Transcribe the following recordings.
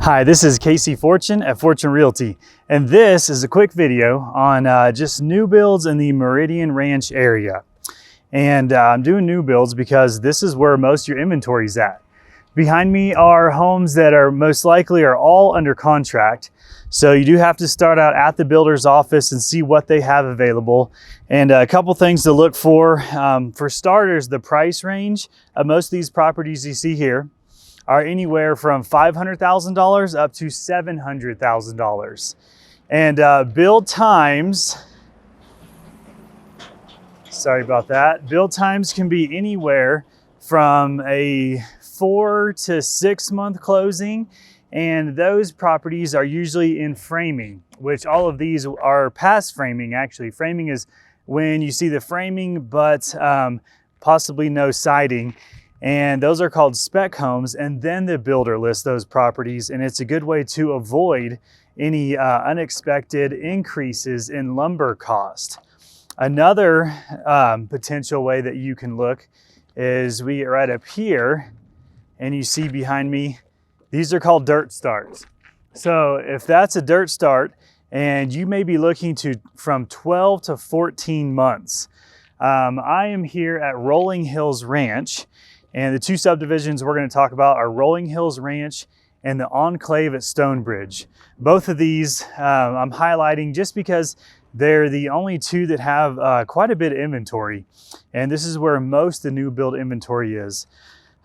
Hi, this is Casey Fortune at Fortune Realty, and this is a quick video on just new builds in the Meridian Ranch area. And I'm doing new builds because this is where most of your inventory is at. Behind me are homes that are most likely are all under contract. So you do have to start out at the builder's office and see what they have available. And a couple things to look for. For starters, the price range of most of these properties you see here are anywhere from $500,000 up to $700,000. And build times, sorry about that, build times can be anywhere from a 4 to 6 month closing, and those properties are usually in framing, which all of these are past framing. Actually, framing is when you see the framing but possibly no siding. And those are called spec homes, and then the builder lists those properties, and it's a good way to avoid any unexpected increases in lumber cost. Another potential way that you can look is we get right up here, and you see behind me, these are called dirt starts. So if that's a dirt start, and you may be looking to from 12 to 14 months. I am here at Rolling Hills Ranch. And the two subdivisions we're going to talk about are Rolling Hills Ranch and the Enclave at Stonebridge. Both of these I'm highlighting just because they're the only two that have quite a bit of inventory. And this is where most of the new build inventory is.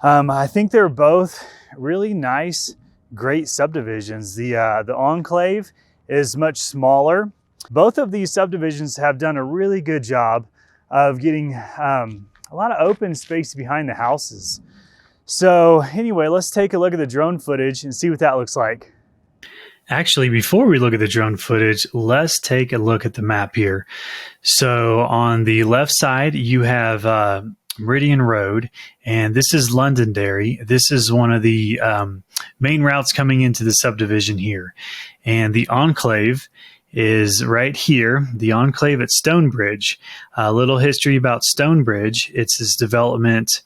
I think they're both really nice, great subdivisions. The Enclave is much smaller. Both of these subdivisions have done a really good job of getting a lot of open space behind the houses. So anyway, let's take a look at the drone footage and see what that looks like. Actually, before we look at the drone footage, let's take a look at the map here. So on the left side, you have Meridian Road, and this is Londonderry. This is one of the main routes coming into the subdivision here. And the Enclave is right here, the Enclave at Stonebridge. A little history about Stonebridge. It's this development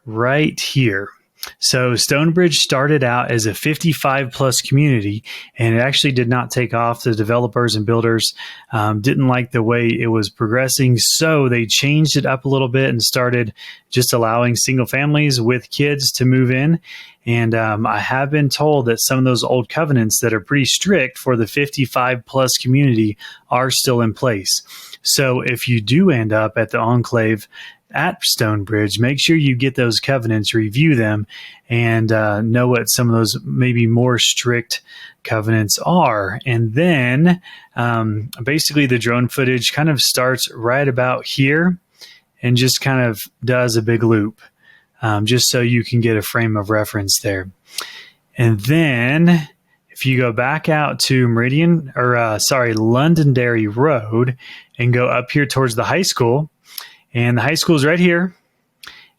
right here. So Stonebridge started out as a 55 plus community, and it actually did not take off. The developers and builders didn't like the way it was progressing, so they changed it up a little bit and started just allowing single families with kids to move in. And I have been told that some of those old covenants that are pretty strict for the 55 plus community are still in place. So if you do end up at the Enclave at Stonebridge, make sure you get those covenants, review them, and know what some of those maybe more strict covenants are. And then basically the drone footage kind of starts right about here and just kind of does a big loop, just so you can get a frame of reference there. And then if you go back out to Londonderry Road and go up here towards the high school, and the high school is right here,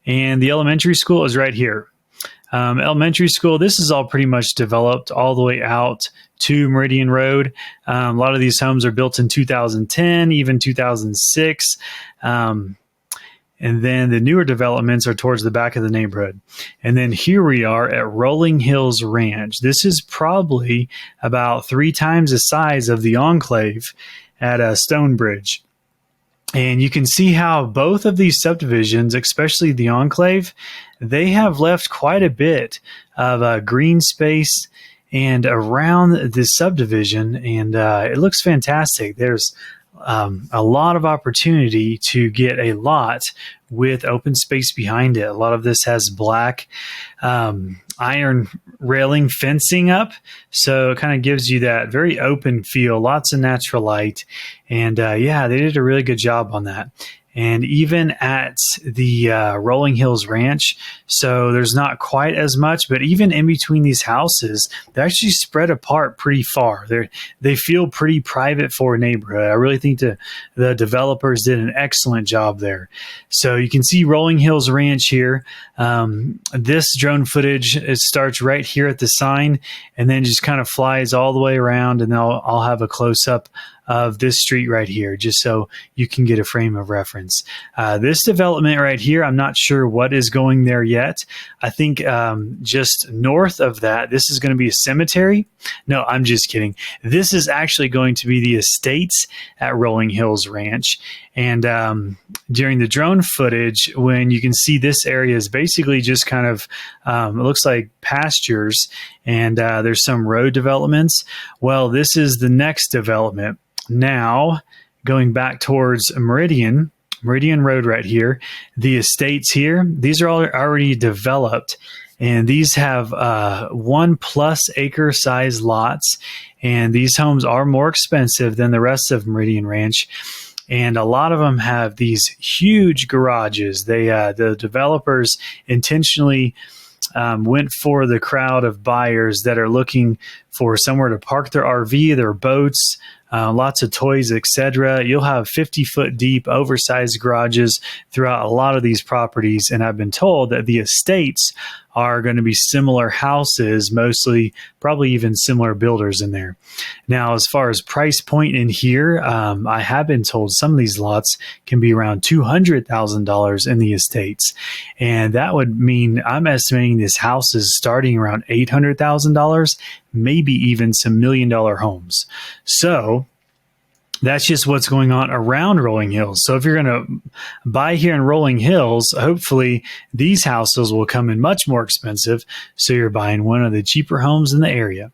and the elementary school is right here. Elementary school, this is all pretty much developed all the way out to Meridian Road. A lot of these homes are built in 2010, even 2006. And then the newer developments are towards the back of the neighborhood. And then here we are at Rolling Hills Ranch. This is probably about 3 times the size of the Enclave at Stonebridge. And you can see how both of these subdivisions, especially the Enclave, they have left quite a bit of green space and around this subdivision, and it looks fantastic. There's a lot of opportunity to get a lot with open space behind it. A lot of this has black iron railing fencing up, so it kind of gives you that very open feel, lots of natural light. And yeah, they did a really good job on that. And even at the Rolling Hills Ranch, so there's not quite as much, but even in between these houses, they're actually spread apart pretty far. They feel pretty private for a neighborhood. I really think the developers did an excellent job there. So you can see Rolling Hills Ranch here. This drone footage, it starts right here at the sign and then just kind of flies all the way around, and I'll have a close-up of this street right here, just so you can get a frame of reference. This development right here, I'm not sure what is going there yet. I think just north of that, this is going to be a cemetery. No, I'm just kidding. This is actually going to be the estates at Rolling Hills Ranch. And during the drone footage, when you can see this area is basically just kind of, it looks like pastures, and there's some road developments. Well, this is the next development. Now, going back towards Meridian Road right here, the estates here, these are all already developed. And these have 1+ acre size lots. And these homes are more expensive than the rest of Meridian Ranch. And a lot of them have these huge garages. The developers intentionally went for the crowd of buyers that are looking for somewhere to park their RV, their boats, lots of toys, etc. You'll have 50-foot deep, oversized garages throughout a lot of these properties. And I've been told that the estates are going to be similar houses, mostly probably even similar builders in there. Now, as far as price point in here, I have been told some of these lots can be around $200,000 in the estates. And that would mean I'm estimating this house is starting around $800,000, maybe even some $1 million homes. So that's just what's going on around Rolling Hills. So if you're going to buy here in Rolling Hills, hopefully these houses will come in much more expensive. So you're buying one of the cheaper homes in the area.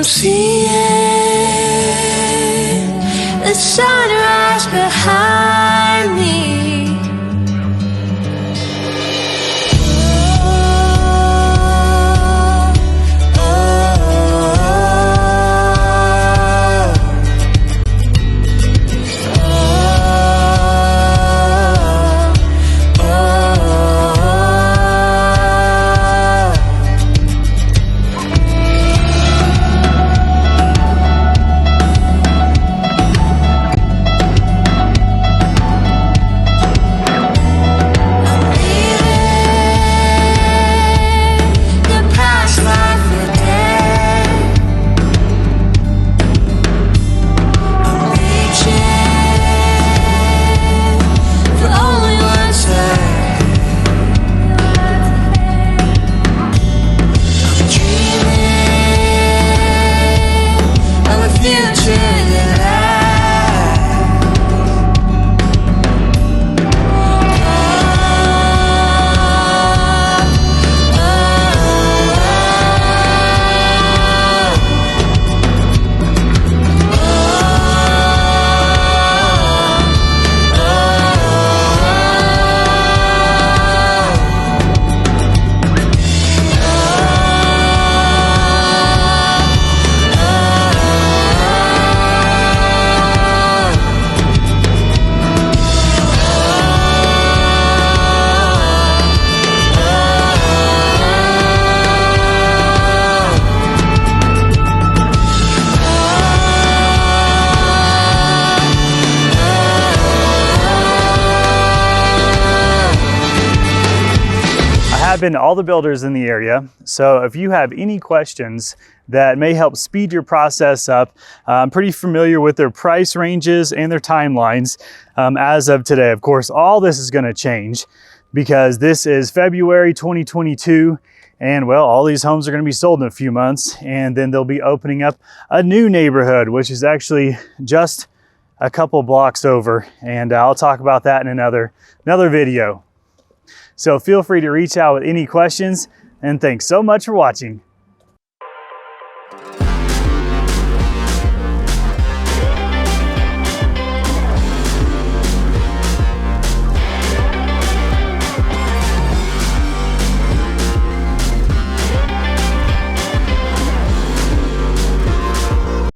I'm seeing the sunrise behind me. I've been to all the builders in the area, so if you have any questions that may help speed your process up, I'm pretty familiar with their price ranges and their timelines as of today. Of course, all this is going to change because this is February 2022, and well, all these homes are going to be sold in a few months, and then they'll be opening up a new neighborhood, which is actually just a couple blocks over, and I'll talk about that in another video. So feel free to reach out with any questions, and thanks so much for watching.